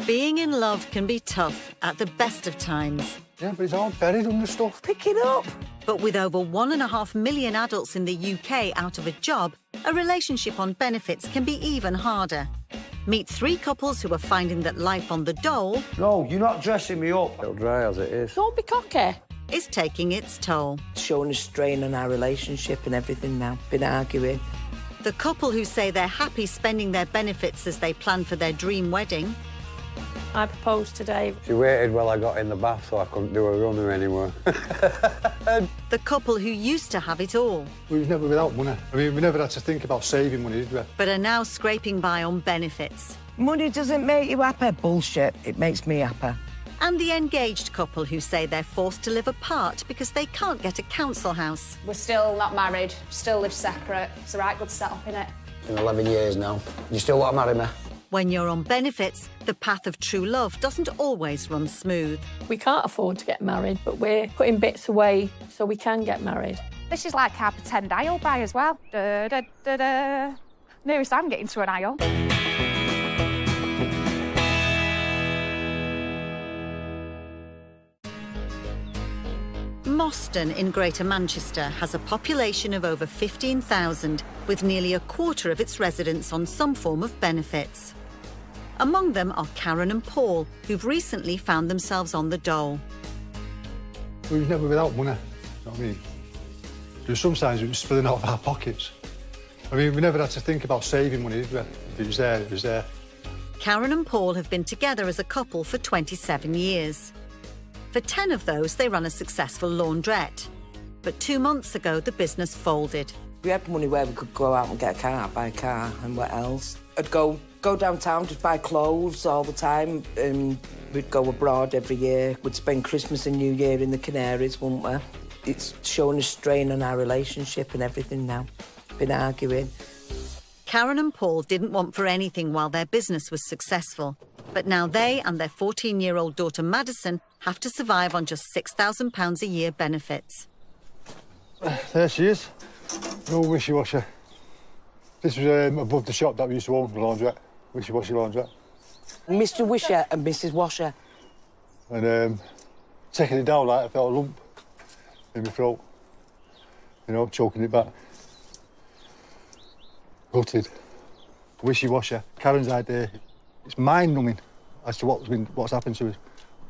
Being in love can be tough at the best of times. Yeah, but it's all buried under stuff. Pick it up. But with over 1.5 million adults in the UK out of a job, a relationship on benefits can be even harder. Meet 3 couples who are finding that life on the dole... No, you're not dressing me up. It'll dry as it is. Don't be cocky. ...is taking its toll. It's showing a strain on our relationship and everything now. Been arguing. The couple who say they're happy spending their benefits as they plan for their dream wedding... I proposed to Dave. She waited while I got in the bath so I couldn't do a runner anymore. The couple who used to have it all... We was never without money. I mean, we never had to think about saving money, did we? ...but are now scraping by on benefits. Money doesn't make you happy. Bullshit. It makes me happy. And the engaged couple who say they're forced to live apart because they can't get a council house. We're still not married, still live separate. It's a right good setup, innit? It's been 11 years now. You still want to marry me? When you're on benefits, the path of true love doesn't always run smooth. We can't afford to get married, but we're putting bits away so we can get married. This is like our pretend aisle buy as well. Da, da, da, da. Nearest I'm getting to an aisle. Moston in Greater Manchester has a population of over 15,000, with nearly a quarter of its residents on some form of benefits. Among them are Karen and Paul, who've recently found themselves on the dole. We was never without money, you know what I mean? There was sometimes it was spilling out of our pockets. I mean, we never had to think about saving money, did we? If it was there, it was there. Karen and Paul have been together as a couple for 27 years. For 10 of those, they run a successful laundrette. But 2 months ago, the business folded. We had money where we could go out and get a car, buy a car, and what else? I'd go downtown, just buy clothes all the time, and we'd go abroad every year. We'd spend Christmas and New Year in the Canaries, wouldn't we? It's showing a strain on our relationship and everything now. Been arguing. Karen and Paul didn't want for anything while their business was successful. But now they and their 14-year-old daughter Madison have to survive on just £6,000 a year benefits. There she is. No wishy-washy. This was above the shop that we used to own, the laundrette. Wishy-washy laundrette. Mr. Wisher and Mrs. Washer. And taking it down, like, I felt a lump in my throat. You know, choking it back. Gutted. Wishy-washy. Karen's idea. It's mind-numbing as to what's happened to us.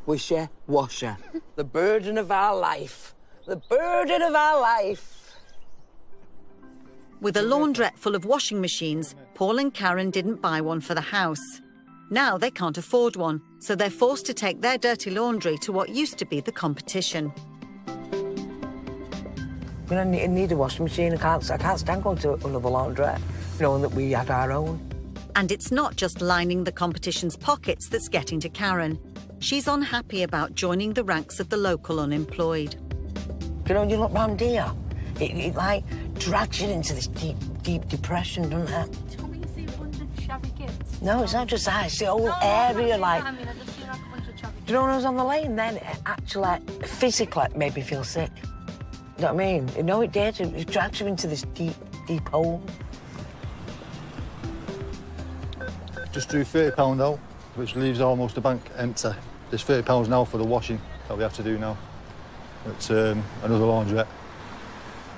Wisher, washer. The burden of our life. The burden of our life. With a laundrette full of washing machines, Paul and Karen didn't buy one for the house. Now they can't afford one, so they're forced to take their dirty laundry to what used to be the competition. You know, I need a washing machine. I can't stand going to another laundrette, knowing that we had our own. And it's not just lining the competition's pockets that's getting to Karen. She's unhappy about joining the ranks of the local unemployed. You know, when you look round here, it like drags you into this deep depression, doesn't it? Do you want me to see a bunch of shabby kids? No, it's not just that. It's the whole area, like... I mean, I just seen like a bunch of shabby kids. Do you know when I was on the lane then? It actually, physically, made me feel sick. You know what I mean? You know, it did. It drags you into this deep hole. Just drew £30 out, which leaves almost the bank empty. There's £30 now for the washing that we have to do now. It's another laundrette.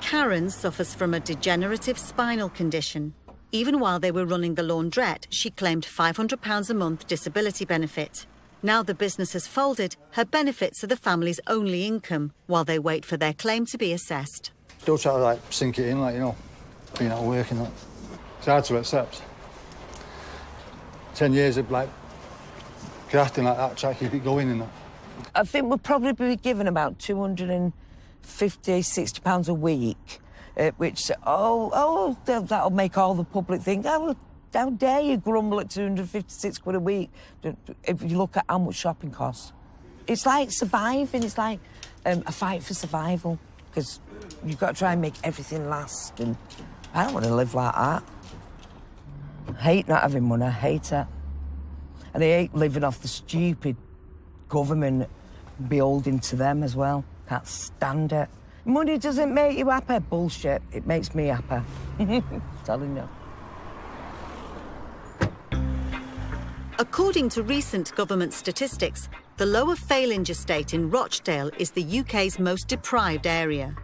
Karen suffers from a degenerative spinal condition. Even while they were running the laundrette, she claimed £500 a month disability benefit. Now the business has folded, her benefits are the family's only income while they wait for their claim to be assessed. Still try to, like, sink it in, like, you know, being out of work and that. It's hard to accept. 10 years of, like, grafting like that, try to keep it going and that. I think we'll probably be given about £250, £60 a week, which, that'll make all the public think, oh, how dare you grumble at £256 a week, if you look at how much shopping costs. It's like surviving, it's like a fight for survival, because you've got to try and make everything last, and I don't want to live like that. I hate not having money, I hate it. And I hate living off the stupid government, beholden to them as well. Can't stand it. Money doesn't make you happy. Bullshit. It makes me happy. Telling you. According to recent government statistics, the Lower Failinge estate in Rochdale is the UK's most deprived area.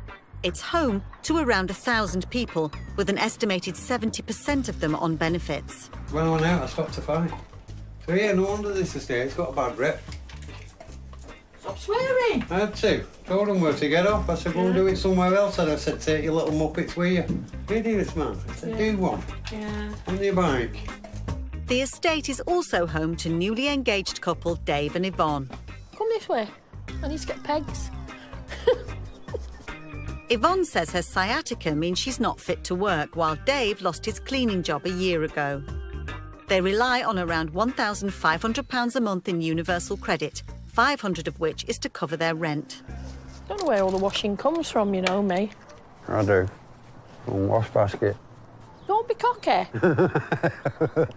It's home to around 1,000 people, with an estimated 70% of them on benefits. When I went out, I stopped to fight. So yeah, no wonder this estate's got a bad rep. Stop swearing. I had to. Told them where to get off. I said, go and do it somewhere else. And I said, take your little muppets with you. Idiots, man. I said, do one. Yeah. On your bike. The estate is also home to newly engaged couple Dave and Yvonne. Come this way. I need to get pegs. Yvonne says her sciatica means she's not fit to work, while Dave lost his cleaning job a year ago. They rely on around £1,500 a month in universal credit, 500 of which is to cover their rent. Don't know where all the washing comes from, you know me. I do. One wash basket. Don't be cocky.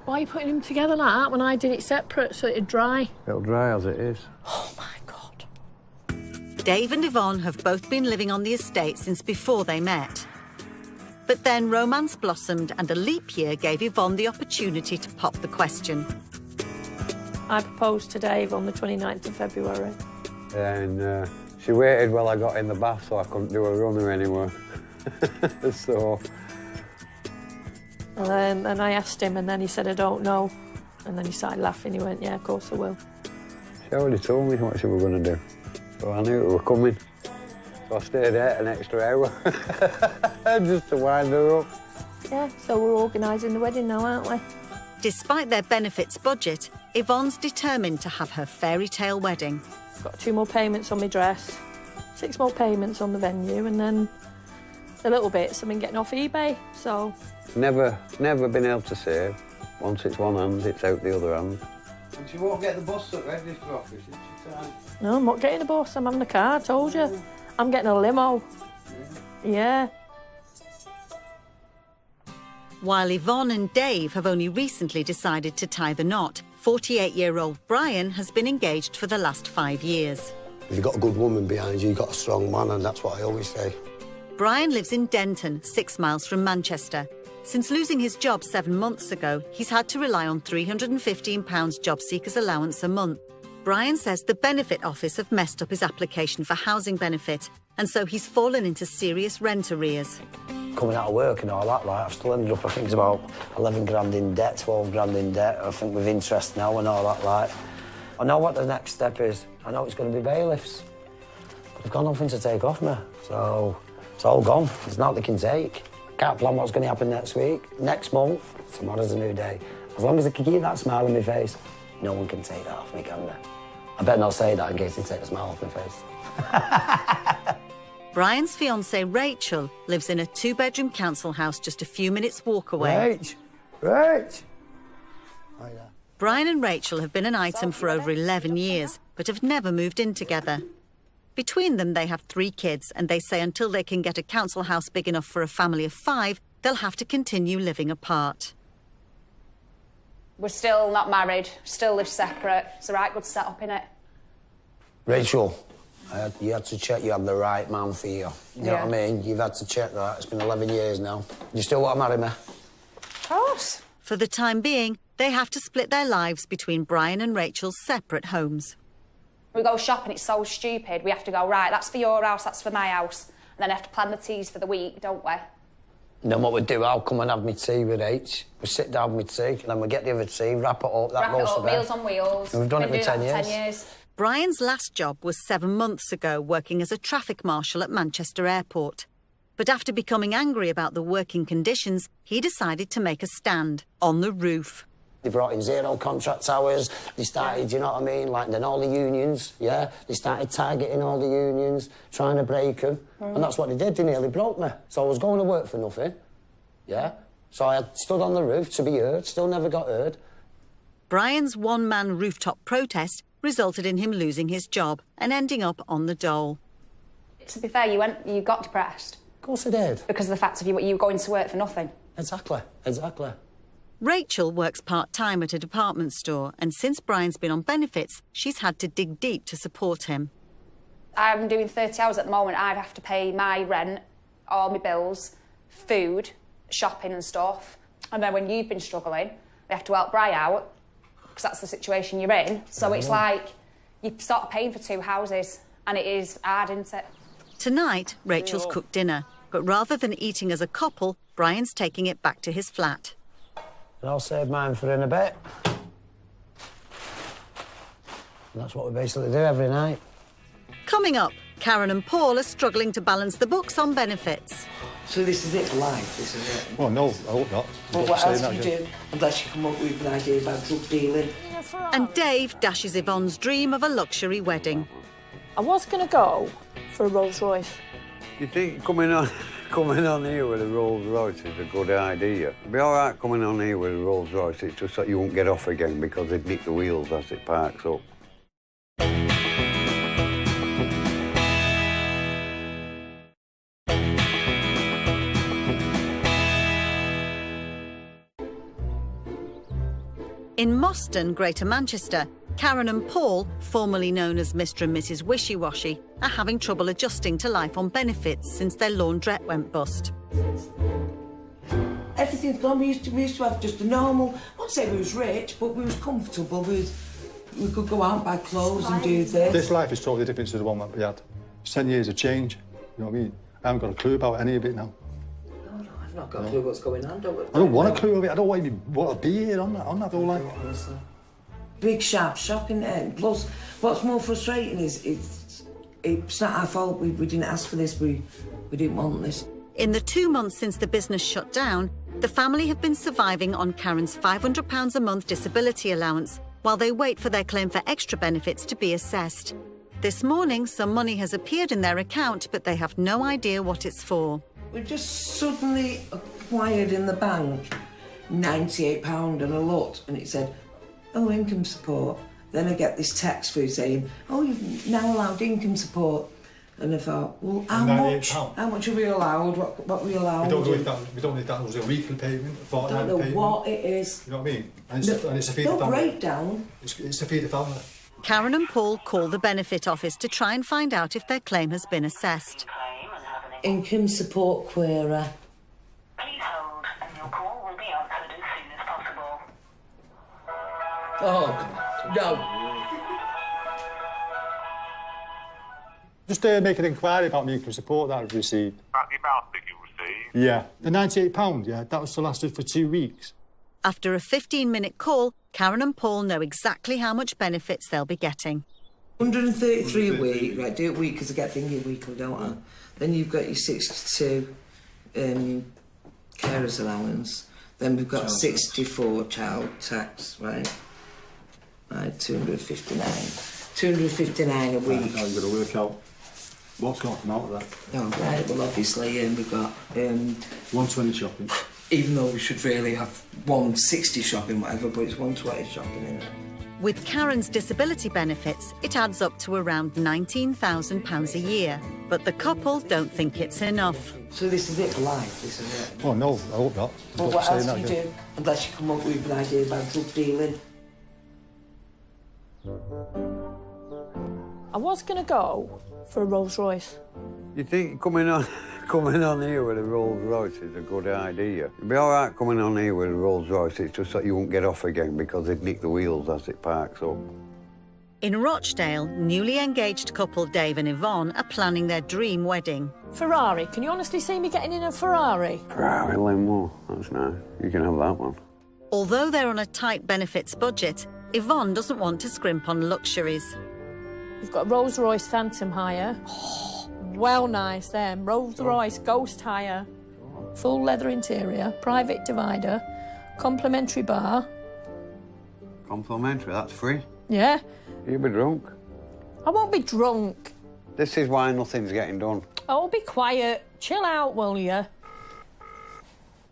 Why are you putting them together like that when I did it separate so it'd dry? It'll dry as it is. Oh, my God. Dave and Yvonne have both been living on the estate since before they met. But then romance blossomed and a leap year gave Yvonne the opportunity to pop the question. I proposed to Dave on the 29th of February. And she waited while I got in the bath so I couldn't do a runner anymore. So... And I asked him, and then he said, I don't know. And then he started laughing. He went, yeah, of course I will. She already told me what she was going to do. So I knew it were coming. So I stayed there an extra hour just to wind her up. Yeah, so we're organising the wedding now, aren't we? Despite their benefits budget, Yvonne's determined to have her fairy tale wedding. Got 2 more payments on my dress, 6 more payments on the venue, and then the little bits I've been getting off eBay, so... Never been able to save. Once it's one hand, it's out the other hand. And she won't get the bus at register office, is she? No, I'm not getting a bus, I'm having a car, I told you. I'm getting a limo. Yeah. While Yvonne and Dave have only recently decided to tie the knot, 48-year-old Brian has been engaged for the last 5 years. If you've got a good woman behind you, you've got a strong man, and that's what I always say. Brian lives in Denton, 6 miles from Manchester. Since losing his job 7 months ago, he's had to rely on £315 job seekers allowance a month. Brian says the benefit office have messed up his application for housing benefit, and so he's fallen into serious rent arrears. Coming out of work and all that, like, I've still ended up, I think it's about 11 grand in debt, 12 grand in debt, I think with interest now and all that, like. I know what the next step is. I know it's going to be bailiffs. But I've got nothing to take off me, so it's all gone. There's nothing they can take. Can't plan what's going to happen next week, next month. Tomorrow's a new day. As long as I can keep that smile on my face, no one can take that off me, can they? I better not say that in case they take the smile off my face. Brian's fiancée Rachel lives in a 2-bedroom council house just a few minutes' walk away. Rach! Oh, yeah. Brian and Rachel have been an item for over 11 years, but have never moved in together. Between them, they have 3 kids, and they say until they can get a council house big enough for a family of 5, they'll have to continue living apart. We're still not married, still live separate. It's a right good setup, innit? Rachel, you had to check you had the right man for you. You know what I mean? You've had to check that. It's been 11 years now. You still want to marry me? Of course. For the time being, they have to split their lives between Brian and Rachel's separate homes. We go shopping, it's so stupid. We have to go, right, that's for your house, that's for my house. And then I have to plan the teas for the week, don't we? And then what we do, I'll come and have my tea with H. We sit down with tea, and then we get the other tea, wrap it up, that goes to bed. Meals on Wheels. And we've done it for 10 years. 10 years. Brian's last job was 7 months ago, working as a traffic marshal at Manchester Airport. But after becoming angry about the working conditions, he decided to make a stand on the roof. They brought in 0 contract hours. They started, you know what I mean, like then all the unions, yeah? They started targeting all the unions, trying to break them. And that's what they did, they nearly broke me. So I was going to work for nothing, yeah? So I stood on the roof to be heard, still never got heard. Brian's one-man rooftop protest resulted in him losing his job and ending up on the dole. To be fair, you got depressed. Of course I did. Because of the fact of you going to work for nothing. Exactly. Rachel works part-time at a department store, and since Brian's been on benefits, she's had to dig deep to support him. I'm doing 30 hours at the moment. I have to pay my rent, all my bills, food, shopping and stuff. And then when you've been struggling, we have to help Brian out. because that's the situation you're in. So it's like you start paying for 2 houses, and it is hard, isn't it? Tonight, Rachel's cooked dinner, but rather than eating as a couple, Brian's taking it back to his flat. And I'll save mine for in a bit. And that's what we basically do every night. Coming up, Karen and Paul are struggling to balance the books on benefits. So this is it for life, this is it. Well, no, I hope not. But what else do you do? Unless you come up with an idea about drug dealing. And Dave dashes Yvonne's dream of a luxury wedding. I was going to go for a Rolls Royce. You think coming on here with a Rolls Royce is a good idea? It'd be all right coming on here with a Rolls Royce, it's just that you won't get off again because they'd nick the wheels as it parks up. In Moston, Greater Manchester, Karen and Paul, formerly known as Mr. and Mrs. Wishy-Washy, are having trouble adjusting to life on benefits since their laundrette went bust. Everything's gone. We used to have just a normal, I won't say we was rich, but we was comfortable. We could go out and buy clothes and do this. This life is totally different to the one that we had. It's 10 years of change, you know what I mean? I haven't got a clue about any of it now. No, I've not got a clue what's going on. I don't want a clue of it. I don't even want to be here on that whole life. Big sharp shopping end. Plus, what's more frustrating is it's not our fault. We didn't ask for this. We didn't want this. In the 2 months since the business shut down, the family have been surviving on Karen's £500 a month disability allowance while they wait for their claim for extra benefits to be assessed. This morning, some money has appeared in their account, but they have no idea what it's for. We just suddenly acquired in the bank £98 and a lot, and it said, oh, income support. Then I get this text through saying, oh, you've now allowed income support. And I thought, well, how much? How much are we allowed? What are we allowed? We don't know if that was a weekly payment, a fortnightly payment. I don't know what it is. You know what I mean? And it's a feed the family. Breakdown. It's a feed the family. Karen and Paul call the benefit office to try and find out if their claim has been assessed. Income support query. Please hold, and your call will be answered as soon as possible. Oh, no. Just make an inquiry about the income support that I've received. About the amount that you received? Yeah. The £98, yeah, that was to lasted for 2 weeks. After a 15-minute call, Karen and Paul know exactly how much benefits they'll be getting. 133 a week, right, do it week because I get thingy weekly, don't I? Then you've got your 62 carers allowance. Then we've got 64 child tax, right? Right, 259. 259 a week. I'm going to work out what's going to come out of that. Oh, right, well, obviously, we've got... 120 shopping. Even though we should really have 160 shopping, whatever, but it's 120 shopping, isn't it? With Karen's disability benefits, it adds up to around £19,000 a year. But the couple don't think it's enough. So this is it for life, this is it? Oh, no, I hope not. Well, what else do you do? Unless you come up with an idea about drug dealing. I was going to go for a Rolls Royce. You think coming on here with a Rolls Royce is a good idea? It'd be all right coming on here with a Rolls Royce, it's just that you won't get off again because they'd nick the wheels as it parks up. In Rochdale, newly engaged couple Dave and Yvonne are planning their dream wedding. Ferrari. Can you honestly see me getting in a Ferrari? Ferrari limo, that's nice. You can have that one. Although they're on a tight benefits budget, Yvonne doesn't want to scrimp on luxuries. We've got a Rolls Royce Phantom hire. Oh, well nice, them. Rolls Royce Ghost hire. Full leather interior, private divider, complimentary bar. Complimentary, that's free. Yeah. You'll be drunk. I won't be drunk. This is why nothing's getting done. Oh, be quiet. Chill out, will you?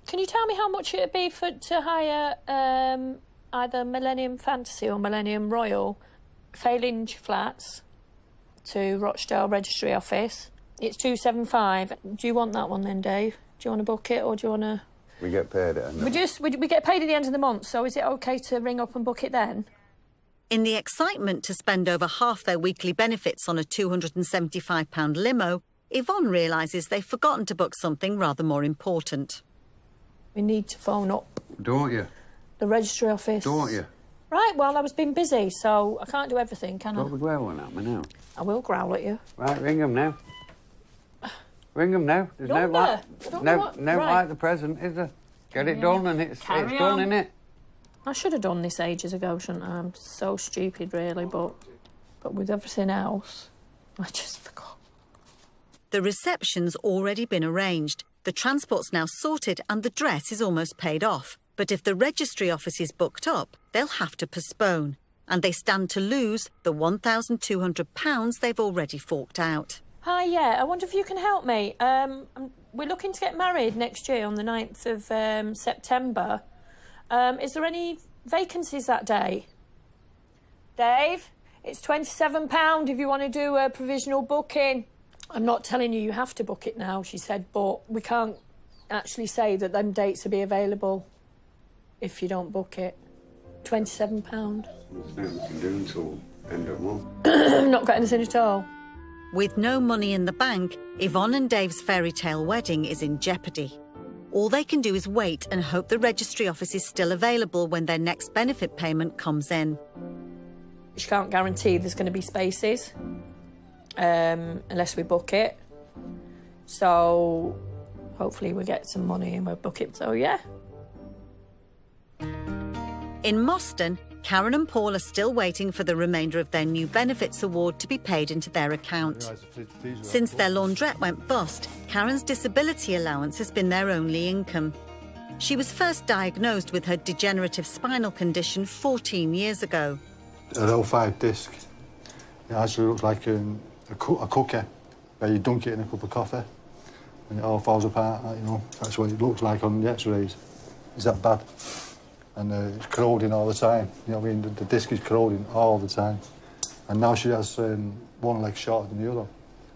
Can you tell me how much it'd be to hire either Millennium Fantasy or Millennium Royal, Failinge Flats, to Rochdale Registry Office? It's 275. Do you want that one then, Dave? Do you want to book it or do you want to... We get paid at the end. We get paid at the end of the month, so is it OK to ring up and book it then? In the excitement to spend over half their weekly benefits on a £275 limo, Yvonne realises they've forgotten to book something rather more important. We need to phone up. Don't you? The registry office. Don't you? Right, well, I was being busy, so I can't do everything, can I? What would growling at me now? I will growl at you. Right, ring them now. Ring them now. There's no Number. like, I don't know what- no right. like the present, is there? Get it done and it's Carry done, on. innit? I should have done this ages ago, shouldn't I? I'm so stupid, really, but with everything else, I just forgot. The reception's already been arranged. The transport's now sorted and the dress is almost paid off. But if the registry office is booked up, they'll have to postpone. And they stand to lose the £1,200 they've already forked out. Hi, yeah, I wonder if you can help me. We're looking to get married next year on the 9th of September. Is there any vacancies that day? Dave, it's £27 if you want to do a provisional booking. I'm not telling you you have to book it now, she said, but we can't actually say that them dates will be available if you don't book it. £27. There's nothing we can do until end of month. Not got anything at all. With no money in the bank, Yvonne and Dave's fairy tale wedding is in jeopardy. All they can do is wait and hope the registry office is still available when their next benefit payment comes in. She can't guarantee there's going to be spaces unless we book it. So hopefully we'll get some money and we'll book it. So, yeah. In Moston, Karen and Paul are still waiting for the remainder of their new benefits award to be paid into their account. Since their laundrette went bust, Karen's disability allowance has been their only income. She was first diagnosed with her degenerative spinal condition 14 years ago. An L5 disc. It actually looks like a cookie where you dunk it in a cup of coffee and it all falls apart, you know. That's what it looks like on the x-rays. It's that bad. And it's corroding all the time. You know what I mean? The disc is corroding all the time. And now she has one leg shorter than the other.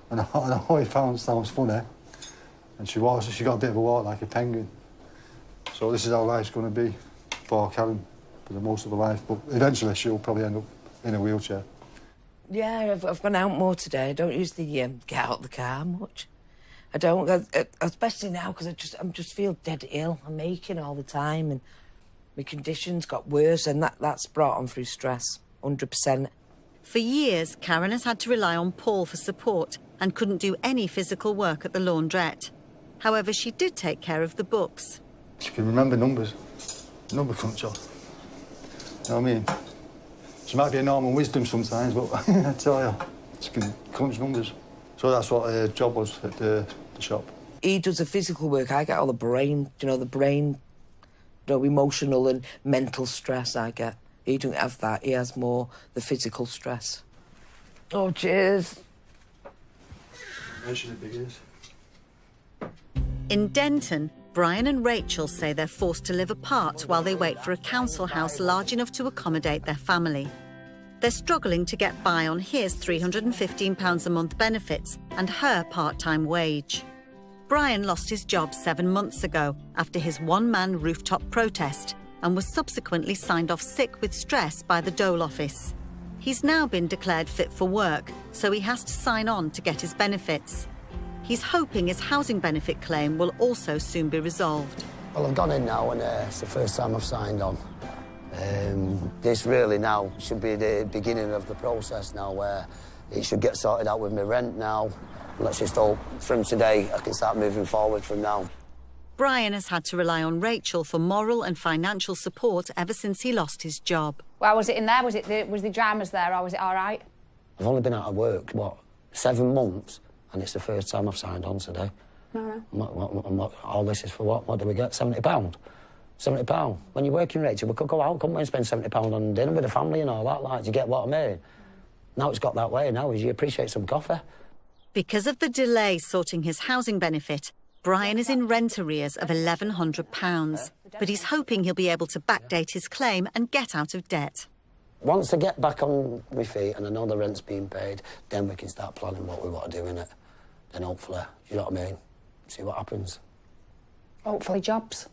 And I know it sounds funny. And she got a bit of a walk like a penguin. So this is how life's going to be for Karen for the most of her life. But eventually she'll probably end up in a wheelchair. Yeah, I've gone out more today. I don't usually get out of the car much. I don't, especially now because I just feel dead ill. I'm aching all the time and my conditions got worse and that's brought on through stress, 100%. For years, Karen has had to rely on Paul for support and couldn't do any physical work at the laundrette. However, she did take care of the books. She can remember numbers. Number cruncher. You know what I mean? She might be a normal wisdom sometimes, but I tell you, she can crunch numbers. So that's what her job was at the shop. He does the physical work. I get all the brain, emotional and mental stress I get. He doesn't have that. He has more the physical stress. Oh, cheers. Mention it big is. In Denton, Brian and Rachel say they're forced to live apart while they wait for a council house large enough to accommodate their family. They're struggling to get by on his £315 a month benefits and her part-time wage. Brian lost his job 7 months ago after his one-man rooftop protest and was subsequently signed off sick with stress by the Dole office. He's now been declared fit for work, so he has to sign on to get his benefits. He's hoping his housing benefit claim will also soon be resolved. Well, I've gone in now and it's the first time I've signed on. This really now should be the beginning of the process now where it should get sorted out with my rent now. Let's just hope from today I can start moving forward from now. Brian has had to rely on Rachel for moral and financial support ever since he lost his job. Well, was it in there? Was the dramas there, or was it all right? I've only been out of work, 7 months, and it's the first time I've signed on today. No. All this is for what? What do we get? £70? £70. When you're working, Rachel, we could go out, couldn't we, and spend £70 on dinner with the family and all that, like, do you get what I mean? Now it's got that way now, is you appreciate some coffee. Because of the delay sorting his housing benefit, Brian is in rent arrears of £1,100, but he's hoping he'll be able to backdate his claim and get out of debt. Once I get back on my feet and I know the rent's being paid, then we can start planning what we want to do in it. Then hopefully, you know what I mean, see what happens. Hopefully jobs.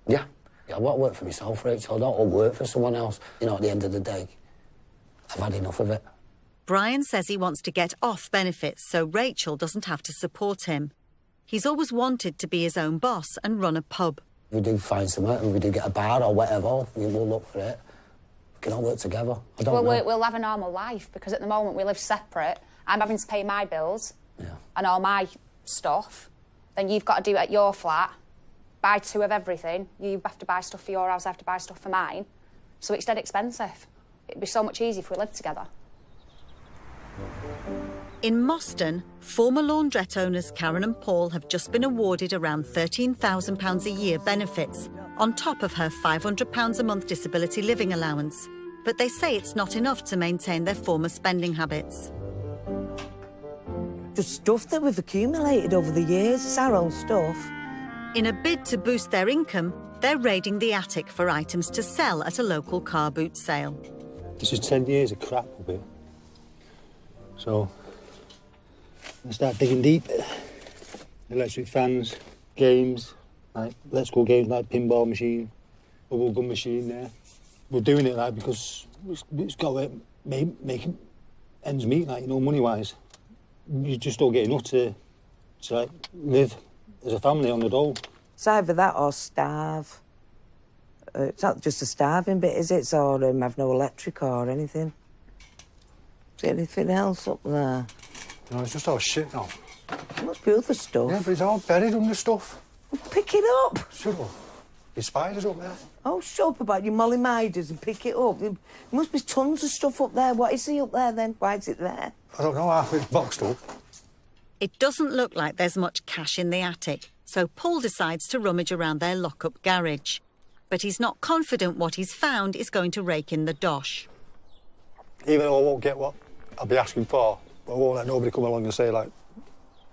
Yeah. I want to work for myself, Rachel. I don't want to work for someone else. You know, at the end of the day, I've had enough of it. Brian says he wants to get off benefits so Rachel doesn't have to support him. He's always wanted to be his own boss and run a pub. If we do find something and we do get a bar or whatever, we'll look for it. can all work together. I don't know. We'll have a normal life, because at the moment we live separate. I'm having to pay my bills and all my stuff. Then you've got to do it at your flat, buy 2 of everything. You have to buy stuff for your house, I have to buy stuff for mine. So it's dead expensive. It'd be so much easier if we lived together. In Moston, former laundrette owners Karen and Paul have just been awarded around £13,000 a year benefits, on top of her £500 a month disability living allowance. But they say it's not enough to maintain their former spending habits. Just stuff that we've accumulated over the years. It's our own stuff. In a bid to boost their income, they're raiding the attic for items to sell at a local car boot sale. This is 10 years of crap up here. So, I start digging deep. Electric fans, games, like let's go games like pinball machine, bubble gum machine there. We're doing it like because it's got to make ends meet, like, you know, money-wise. You just don't get enough to like live as a family on the dole. It's either that or starve. It's not just a starving bit, is it? Or have no electric or anything. Is there anything else up there? No, it's just all shit now. There must be other stuff. Yeah, but it's all buried under stuff. Well, pick it up. Shut up. There's spiders up there. Oh, shut up about your Molly Miders and pick it up. There must be tons of stuff up there. What is he up there, then? Why is it there? I don't know, half it's boxed up. It doesn't look like there's much cash in the attic, so Paul decides to rummage around their lock-up garage. But he's not confident what he's found is going to rake in the dosh. Even though I won't get what I'll be asking for, but I won't let nobody come along and say, like,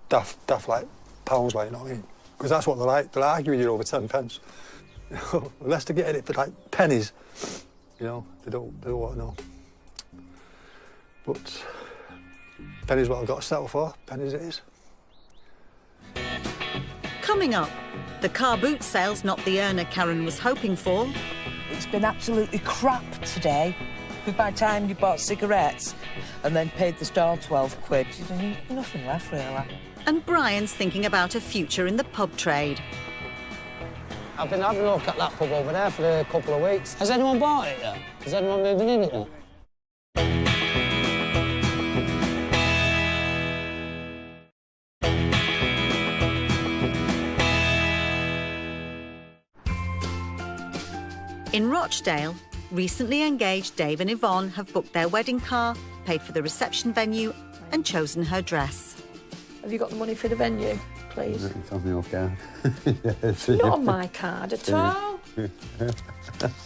daft like, pounds, like, you know what I mean? Because that's what they're like. They'll argue with you over 10 pence. Unless they're getting it for, like, pennies, you know, they don't want to know. But pennies what I've got to settle for. Pennies it is. Coming up, the car boot sale's not the earner Karen was hoping for. It's been absolutely crap today. By the time you bought cigarettes and then paid the stall 12 quid, there's nothing left, really. And Brian's thinking about a future in the pub trade. I've been having a look at that pub over there for a couple of weeks. Has anyone bought it yet? Has anyone moved in it yet? In Rochdale, recently engaged Dave and Yvonne have booked their wedding car, paid for the reception venue and chosen her dress. Have you got the money for the venue, please? It's on your card. Yes, Not on my card at all.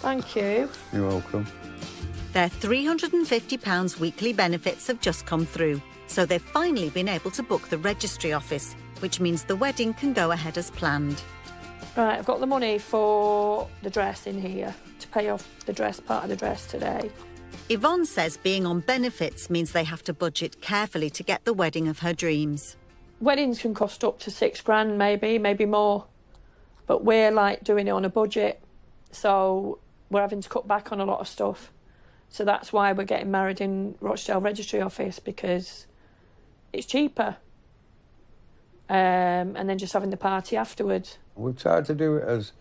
Thank you. You're welcome. Their £350 weekly benefits have just come through, so they've finally been able to book the registry office, which means the wedding can go ahead as planned. Right, I've got the money for the dress in here to pay off the dress, part of the dress today. Yvonne says being on benefits means they have to budget carefully to get the wedding of her dreams. Weddings can cost up to £6,000, maybe more. But we're, like, doing it on a budget, so we're having to cut back on a lot of stuff. So that's why we're getting married in Rochdale Registry Office, because it's cheaper. And then just having the party afterwards. We've tried to do it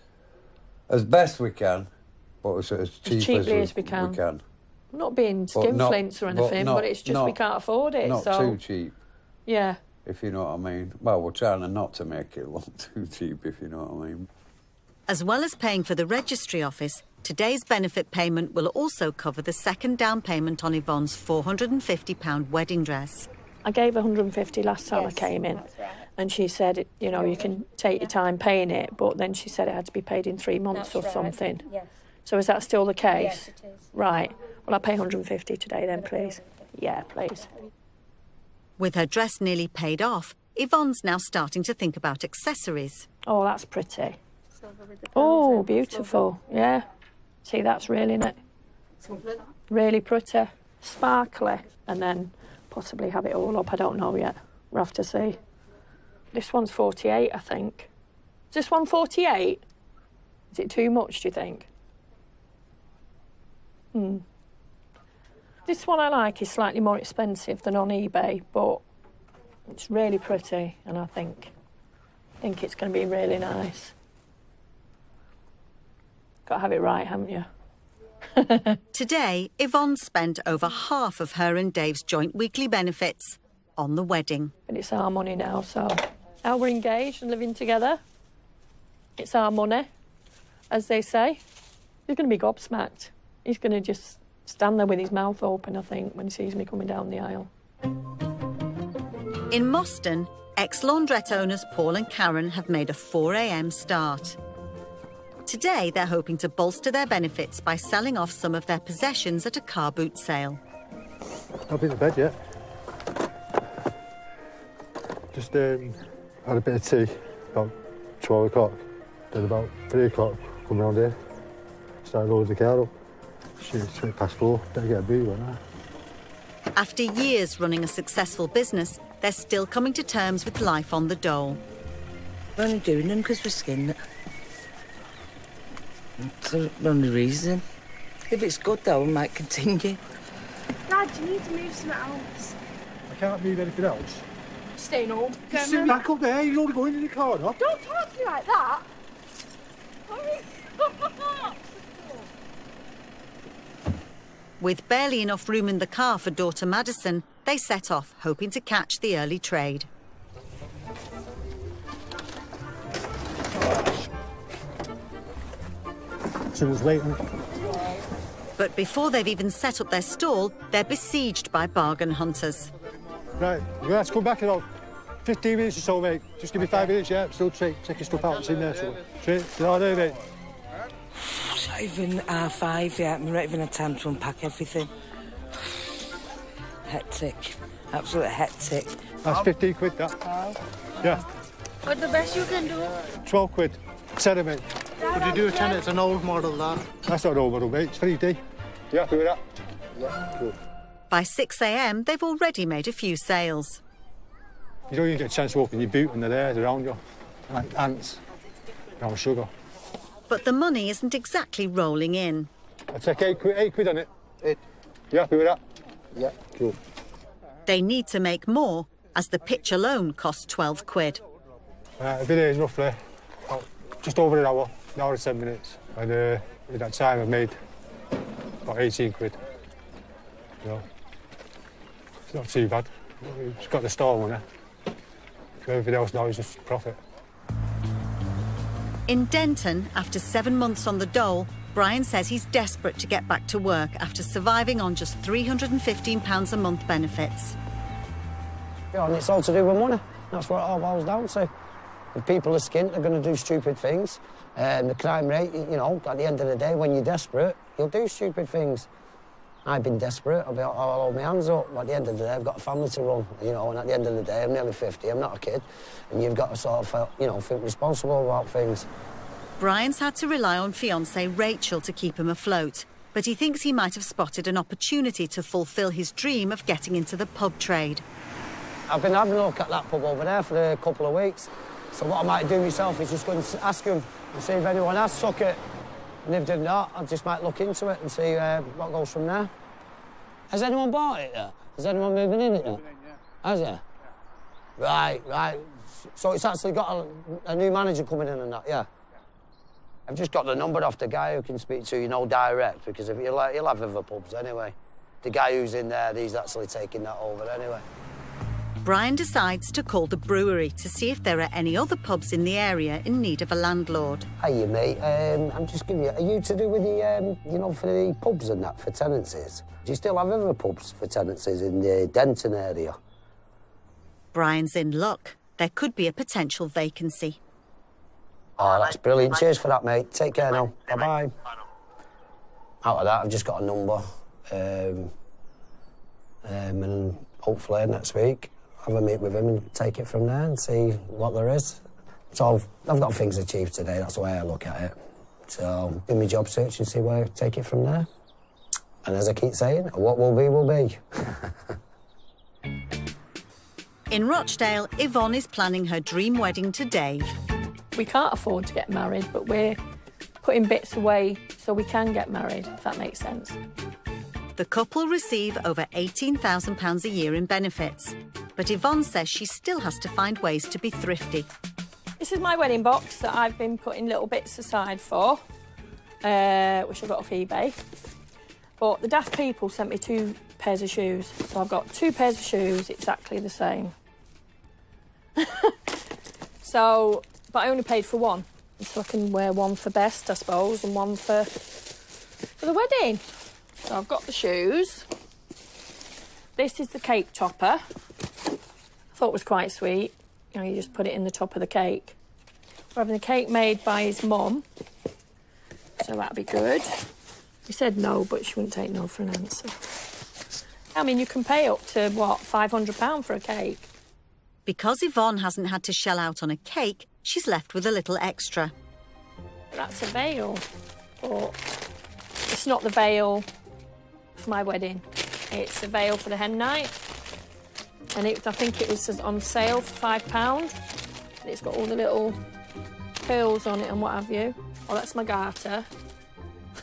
as best we can, but as cheaply as we can. I'm not being skinflints or anything, but it's just we can't afford it. Not too cheap. Yeah. If you know what I mean. Well, we're trying not to make it look too cheap, if you know what I mean. As well as paying for the registry office, today's benefit payment will also cover the second down payment on Yvonne's £450 wedding dress. I gave her £150 last time I came in. That's right. And she said, you know, you can take your time paying it, but then she said it had to be paid in 3 months or something. Yes. So is that still the case? Yes, it is. Right. Well, I'll pay £150 today then, please. Yeah, please. With her dress nearly paid off, Yvonne's now starting to think about accessories. Oh, that's pretty. Oh, beautiful. Yeah. See, that's really neat. Really pretty. Sparkly. And then possibly have it all up. I don't know yet. We'll have to see. This one's 48, I think. Is this one 48? Is it too much, do you think? This one I like is slightly more expensive than on eBay, but it's really pretty, and I think it's going to be really nice. Got to have it right, haven't you? Today, Yvonne spent over half of her and Dave's joint weekly benefits on the wedding. But it's our money now, so now we're engaged and living together. It's our money, as they say. He's going to be gobsmacked. He's going to just stand there with his mouth open, I think, when he sees me coming down the aisle. In Moston, ex-laundrette owners Paul and Karen have made a 4 a.m. start. Today, they're hoping to bolster their benefits by selling off some of their possessions at a car boot sale. Not been to bed yet. Just had a bit of tea about 12 o'clock. Then about 3 o'clock, come round here. Started loading the car up. It's 4:20, better get a breather on that. After years running a successful business, they're still coming to terms with life on the dole. We're only doing them because we're skinned. That's the only reason. If it's good, though, we might continue. Dad, you need to move something else. I can't move anything else. Staying home. Sit back up there, you're only going in the car, no? Don't talk to me like that. With barely enough room in the car for daughter Madison, they set off, hoping to catch the early trade. Someone's waiting. But before they've even set up their stall, they're besieged by bargain hunters. Right, you're going to have to come back in about 15 minutes or so, mate. Just give me 5 minutes, yeah? Still taking stuff out, it's in there, so. Straight, you know what I do, mate? It's not even R5 yet. We're not even had time to unpack everything. Hectic. Absolute hectic. That's 15 quid, that. Yeah. What's the best you can do? 12 quid. Set it, mate. Could you do a 10? It's an old model, that. That's not an old model, mate. It's 3D. You happy with that? Yeah, cool. By 6 a.m, they've already made a few sales. You don't even get a chance to open your boot and they're there, around you. Like ants. Brown sugar. But the money isn't exactly rolling in. I take 8 quid on it. 8. You happy with that? Yeah, cool. They need to make more, as the pitch alone costs 12 quid. The video is roughly just over an hour and 10 minutes. And in that time I've made about 18 quid. You know, it's not too bad. It's got the store money. Everything else now is just profit. In Denton, after 7 months on the dole, Brian says he's desperate to get back to work after surviving on just £315 a month benefits. Yeah, and it's all to do with money. That's what it all boils down to. If people are skint, they're going to do stupid things. The crime rate, you know, at the end of the day, when you're desperate, you'll do stupid things. I've been desperate, I'll hold my hands up. But at the end of the day, I've got a family to run, you know, and at the end of the day, I'm nearly 50, I'm not a kid. And you've got to sort of, you know, feel responsible about things. Brian's had to rely on fiancée Rachel to keep him afloat, but he thinks he might have spotted an opportunity to fulfil his dream of getting into the pub trade. I've been having a look at that pub over there for a couple of weeks. So what I might do myself is just go and ask them and see if anyone has took it. And if they've not, I just might look into it and see what goes from there. Has anyone bought it yet? Is anyone moving in it yet? Has it? Right, right. So it's actually got a new manager coming in and that, yeah? I've just got the number off the guy who can speak to, you know, direct, because if you'll have other pubs anyway. The guy who's in there, he's actually taking that over anyway. Brian decides to call the brewery to see if there are any other pubs in the area in need of a landlord. Hiya, mate. I'm just giving you... Are you to do with the, you know, for the pubs and that, for tenancies? Do you still have other pubs for tenancies in the Denton area? Brian's in luck. There could be a potential vacancy. Oh, that's brilliant. Cheers for that, mate. Take care now. Bye-bye. Out of that, I've just got a number. And hopefully next week, have a meet with him and take it from there and see what there is. So I've got things achieved today, that's the way I look at it. So do my job search and see where I take it from there. And as I keep saying, what will be, will be. In Rochdale, Yvonne is planning her dream wedding to Dave. We can't afford to get married, but we're putting bits away so we can get married, if that makes sense. The couple receive over £18,000 a year in benefits, but Yvonne says she still has to find ways to be thrifty. This is my wedding box that I've been putting little bits aside for, which I got off eBay. But the daft people sent me 2 pairs of shoes. So I've got 2 pairs of shoes, exactly the same. But I only paid for 1. So I can wear 1 for best, I suppose, and 1 for the wedding. So I've got the shoes. This is the cake topper. I thought it was quite sweet. You know, you just put it in the top of the cake. We're having the cake made by his mum. So that'd be good. He said no, but she wouldn't take no for an answer. I mean, you can pay up to, what, £500 for a cake? Because Yvonne hasn't had to shell out on a cake, she's left with a little extra. That's a veil, but it's not the veil for my wedding. It's a veil for the hen night. And I think it was on sale for £5. And it's got all the little pearls on it and what have you. Oh, that's my garter.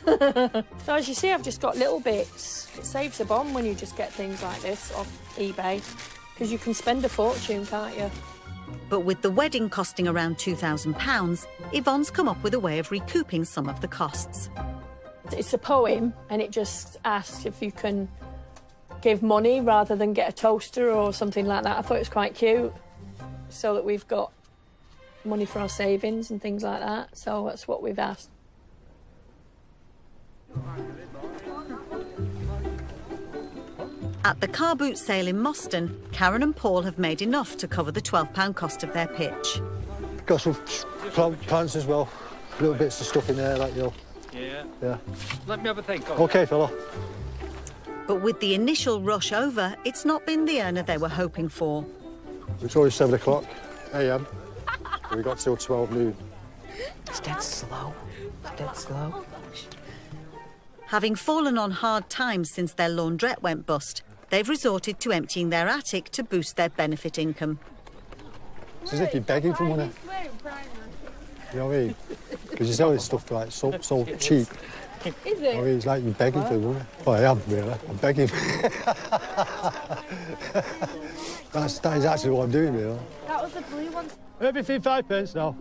So as you see, I've just got little bits. It saves a bomb when you just get things like this off eBay, because you can spend a fortune, can't you? But with the wedding costing around £2,000, Yvonne's come up with a way of recouping some of the costs. It's a poem, and it just asks if you can give money rather than get a toaster or something like that. I thought it was quite cute, so that we've got money for our savings and things like that. So that's what we've asked. At the car boot sale in Moston, Karen and Paul have made enough to cover the £12 cost of their pitch. Got some plants as well, little bits of stuff in there, like, you know. Yeah. Let me have a think. OK, fella. But with the initial rush over, it's not been the earner they were hoping for. It's always 7 o'clock a.m. We got till 12 noon. It's dead slow. It's dead slow. Having fallen on hard times since their laundrette went bust, they've resorted to emptying their attic to boost their benefit income. It's as if you're begging for money. You know what I mean? Because you sell this stuff like so cheap. Is it? I mean, it's like you're begging for money. Well, I am, really. I'm begging. That is actually what I'm doing, really. That was the blue one. Everything 5 pence now.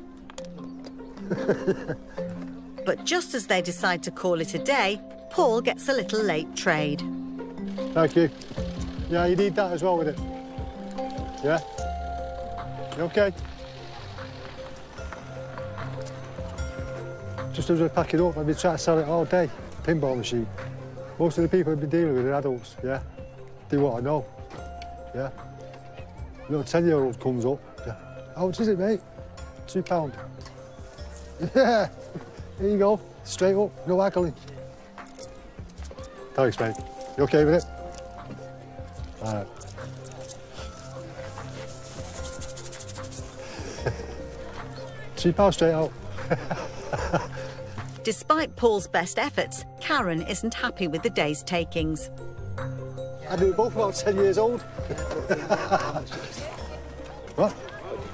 But just as they decide to call it a day, Paul gets a little late trade. Thank you. Yeah, you need that as well with it. Yeah? You OK? Just as we pack it up, I've been trying to sell it all day. Pinball machine. Most of the people I've been dealing with are adults, yeah? Do what I know, yeah? Little 10-year-old comes up, yeah. How much is it, mate? £2. Yeah, here you go, straight up, no haggling. Thanks, mate. You OK with it? All right. £2 straight out. Despite Paul's best efforts, Karen isn't happy with the day's takings. I do both about 10 years old. What?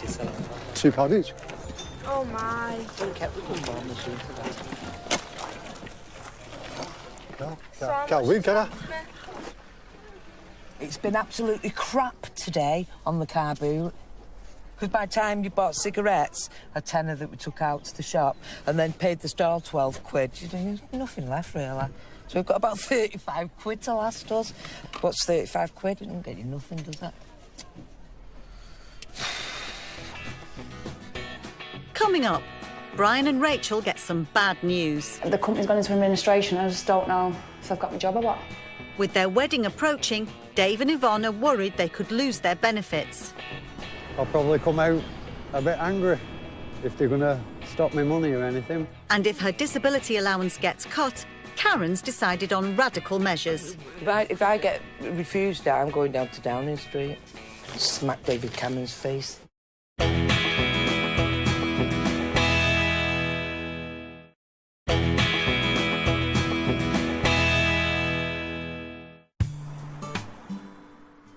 £2 each. Oh my. No, can't win, can I? It's been absolutely crap today on the car boot. Because by the time you bought cigarettes, a tenner that we took out to the shop, and then paid the stall 12 quid, there's nothing left, really. So we've got about 35 quid to last us. What's 35 quid? It doesn't get you nothing, does it? Coming up, Brian and Rachel get some bad news. The company's gone into administration. I just don't know if I've got my job or what. With their wedding approaching, Dave and Yvonne are worried they could lose their benefits. I'll probably come out a bit angry if they're going to stop me money or anything. And if her disability allowance gets cut, Karen's decided on radical measures. If I get refused, I'm going down to Downing Street. Smack David Cameron's face.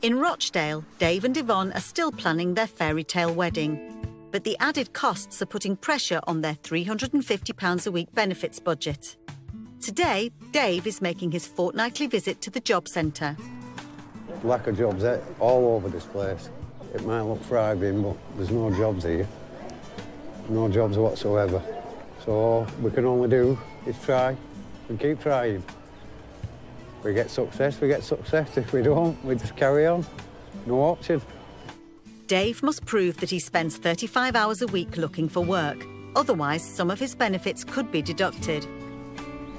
In Rochdale, Dave and Yvonne are still planning their fairy tale wedding. But the added costs are putting pressure on their £350 a week benefits budget. Today, Dave is making his fortnightly visit to the job centre. Lack of jobs all over this place. It might look thriving, but there's no jobs here. No jobs whatsoever. So all we can only do is try and keep trying. we get success, we get success. If we don't, we just carry on. No option. Dave must prove that he spends 35 hours a week looking for work. Otherwise, some of his benefits could be deducted.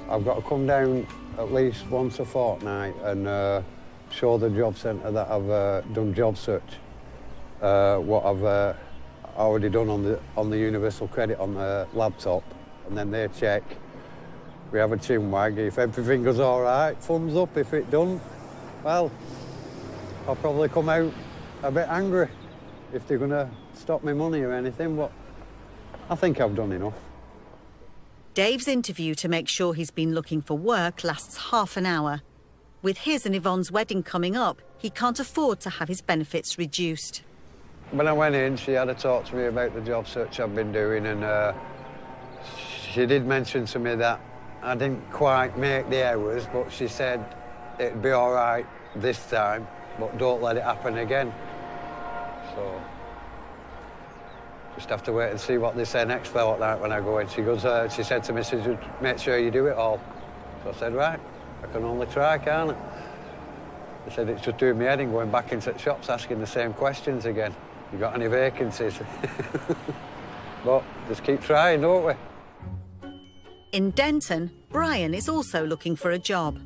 I've got to come down at least once a fortnight and show the job centre that I've done job search. What I've already done on the universal credit on the laptop, and then they check. We have a chin wag. If everything goes all right, thumbs up. If it doesn't, well, I'll probably come out a bit angry if they're going to stop me money or anything, but I think I've done enough. Dave's interview to make sure he's been looking for work lasts half an hour. With his and Yvonne's wedding coming up, he can't afford to have his benefits reduced. When I went in, she had a talk to me about the job search I've been doing, and she did mention to me that I didn't quite make the hours, but she said it'd be all right this time, but don't let it happen again. So just have to wait and see what they say next fortnight when I go in. She said to me, make sure you do it all. So I said, right, I can only try, can't I? They said it's just doing me head in going back into the shops asking the same questions again. You got any vacancies? But just keep trying, don't we? In Denton, Brian is also looking for a job.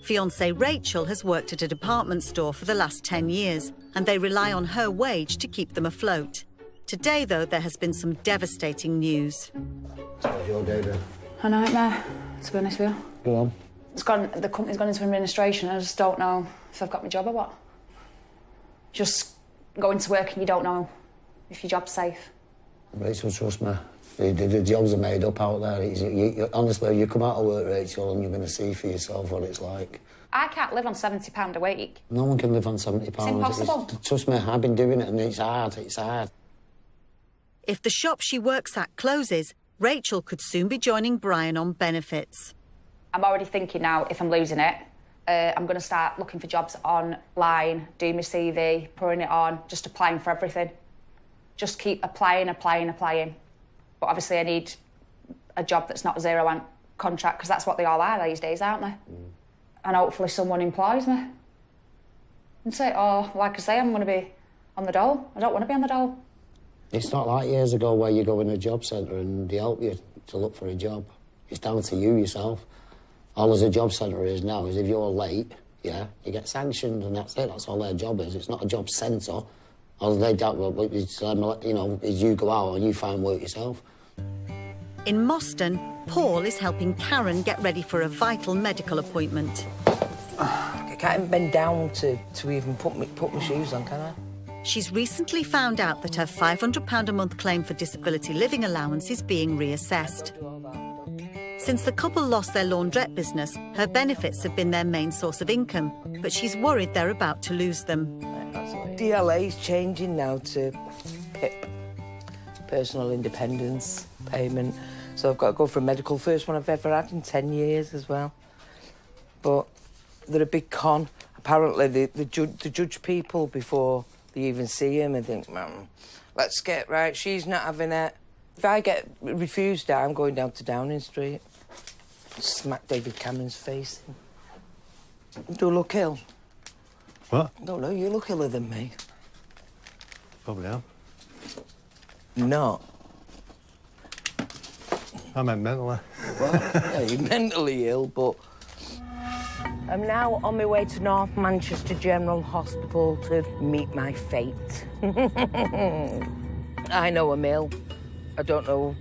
Fiancée Rachel has worked at a department store for the last 10 years, and they rely on her wage to keep them afloat. Today, though, there has been some devastating news. How's your day been? A nightmare, to be honest with you. Go on. The company's gone into administration. I just don't know if I've got my job or what. Just going to work and you don't know if your job's safe. Rachel, trust me. The jobs are made up out there. Honestly, you come out of work, Rachel, and you're going to see for yourself what it's like. I can't live on £70 a week. No one can live on £70. It's impossible. Trust me, I've been doing it and it's hard, it's hard. If the shop she works at closes, Rachel could soon be joining Brian on benefits. I'm already thinking now, if I'm losing it, I'm going to start looking for jobs online, do my CV, putting it on, just applying for everything. Just keep applying. But obviously I need a job that's not a zero-hour contract, because that's what they all are these days, aren't they? And hopefully someone employs me. And say, oh, like I say, I'm going to be on the dole. I don't want to be on the dole. It's not like years ago where you go in a job centre and they help you to look for a job. It's down to you yourself. All as a job centre is now is if you're late, yeah, you get sanctioned and that's it. That's all their job is. It's not a job centre. All they doubt, is you go out and you find work yourself. In Moston, Paul is helping Karen get ready for a vital medical appointment. I can't even bend down to even put my shoes on, can I? She's recently found out that her £500 a month claim for disability living allowance is being reassessed. Since the couple lost their laundrette business, her benefits have been their main source of income, but she's worried they're about to lose them. DLA's changing now to PIP, personal independence payment. So I've got to go for a medical, first one I've ever had in 10 years as well. But they're a big con. Apparently they judge people before they even see him and think, let's get right, she's not having it. If I get refused that, I'm going down to Downing Street. Smack David Cameron's face. Do I look ill? What? I don't know, you look iller than me. Probably am. Not. I meant mentally. Well, yeah, you're mentally ill, but... I'm now on my way to North Manchester General Hospital to meet my fate. I know I'm ill. I don't know.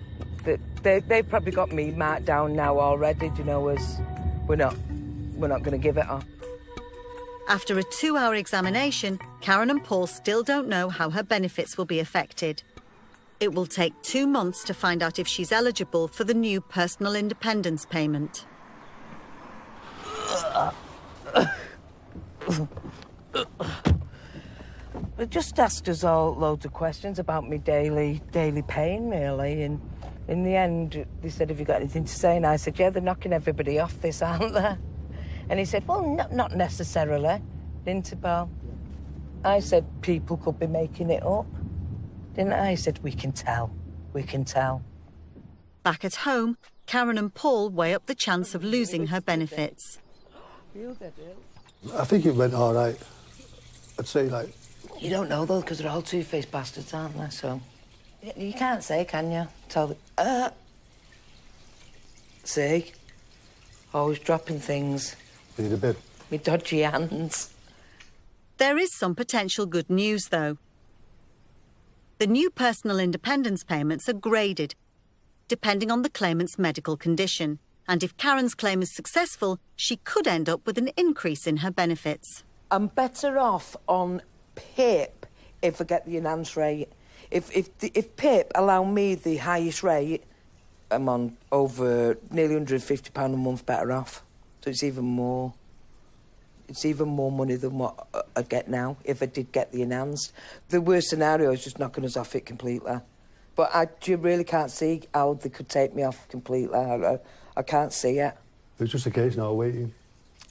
They've probably got me marked down now already, you know, as we're not going to give it up. After a 2-hour examination, Karen and Paul still don't know how her benefits will be affected. It will take 2 months to find out if she's eligible for the new personal independence payment. They just asked us all loads of questions about me daily pain, really, and in the end, they said, have you got anything to say? And I said, yeah, they're knocking everybody off this, aren't they? And he said, well, not necessarily, didn't he, Paul? I said, people could be making it up. Didn't I? He said, we can tell. Back at home, Karen and Paul weigh up the chance of losing her benefits. You'll get ill. I think it went all right. I'd say, like... You don't know, though, because they're all two-faced bastards, aren't they? So... You can't say, can you? Tell them... See? Always dropping things. Need a bit. Me dodgy hands. There is some potential good news, though. The new personal independence payments are graded, depending on the claimant's medical condition. And if Karen's claim is successful, she could end up with an increase in her benefits. I'm better off on PIP if I get the enhanced rate. If PIP allow me the highest rate, I'm on over nearly £150 a month better off. So it's even more. It's even more money than what I get now if I did get the enhanced. The worst scenario is just knocking us off it completely. But I really can't see how they could take me off completely. I can't see it. It's just a case now of waiting.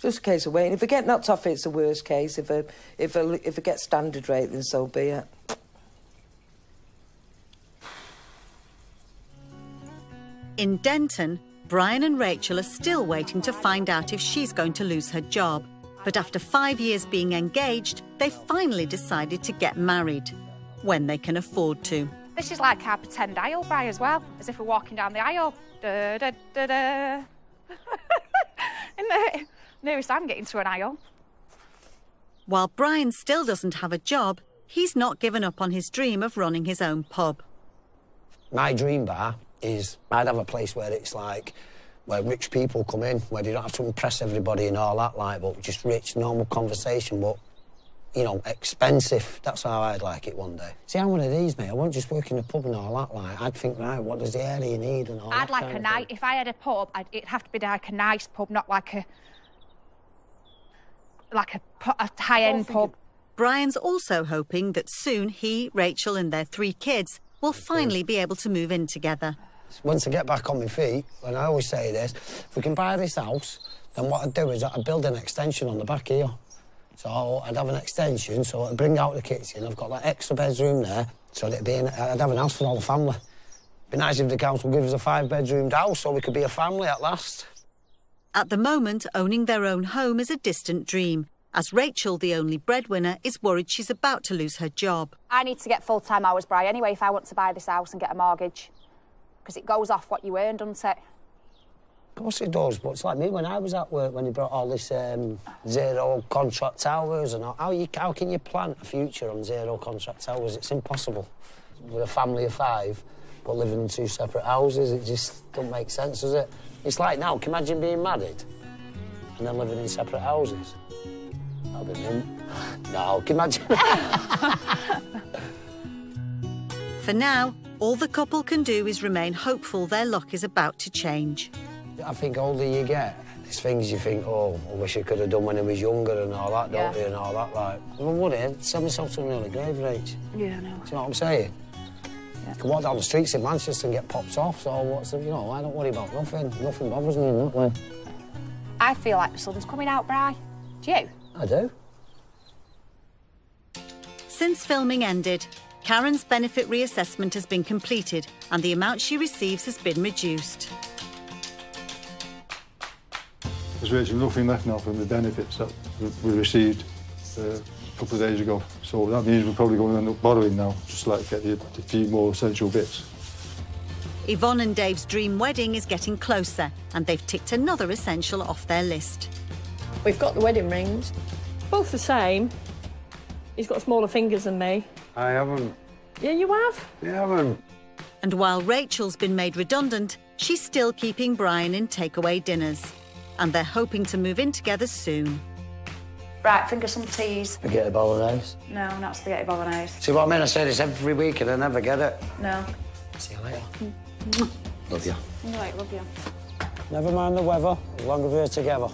Just a case of waiting. If I get knocked off, it's the worst case. If I get standard rate, then so be it. In Denton, Brian and Rachel are still waiting to find out if she's going to lose her job. But after 5 years being engaged, they finally decided to get married, when they can afford to. This is like our pretend aisle buy as well, as if we're walking down the aisle. Da, da, da, da. And the nearest I'm getting to an aisle. While Brian still doesn't have a job, he's not given up on his dream of running his own pub. My dream bar is I'd have a place where it's like, where rich people come in, where they don't have to impress everybody and all that, like, but just rich, normal conversation, but, you know, expensive. That's how I'd like it one day. See, I'm one of these, mate. I won't just work in a pub and all that, like, I'd think, right, what does the area need and all that. I'd like a night, if I had a pub, it'd have to be like a nice pub, not like a high-end pub. Brian's also hoping that soon he, Rachel and their 3 kids will finally be able to move in together. Once I get back on my feet, and I always say this, if we can buy this house, then what I'd do is I'd build an extension on the back here. So I'd have an extension, so I'd bring out the kitchen. I've got that extra bedroom there, so I'd have an house for all the family. It'd be nice if the council give us a 5-bedroomed house so we could be a family at last. At the moment, owning their own home is a distant dream, as Rachel, the only breadwinner, is worried she's about to lose her job. I need to get full-time hours, Bri, anyway, if I want to buy this house and get a mortgage. Because it goes off what you earn, doesn't it? Of course it does, but it's like me when I was at work, when he brought all this zero contract hours and all. How can you plan a future on zero contract hours? It's impossible. With a family of 5, but living in 2 separate houses, it just don't make sense, does it? It's like now, can you imagine being married and then living in separate houses? That'd be mint. No, can you imagine? For now, all the couple can do is remain hopeful their luck is about to change. I think older you get, there's things you think, oh, I wish I could have done when I was younger and all that, don't you, and all that, like. If I would have, send myself to an early grave, Rach. Yeah, I know. Do you know what I'm saying? Yeah. I can walk down the streets in Manchester and get popped off, so what's the, you know, I don't worry about nothing. Nothing bothers me in that way. I feel like the sun's coming out, Bri. Do you? I do. Since filming ended, Karen's benefit reassessment has been completed and the amount she receives has been reduced. There's virtually nothing left now from the benefits that we received a couple of days ago. So that means we're probably going to end up borrowing now, just like get the few more essential bits. Yvonne and Dave's dream wedding is getting closer and they've ticked another essential off their list. We've got the wedding rings, both the same. He's got smaller fingers than me. I haven't. Yeah, you have? Yeah, I haven't. And while Rachel's been made redundant, she's still keeping Brian in takeaway dinners. And they're hoping to move in together soon. Right, think of some teas. Spaghetti bolognese. No, not spaghetti bolognese. See what I mean? I say this every week and I never get it. No. See you later. Love you. All right, love you. Never mind the weather, as long as we're together.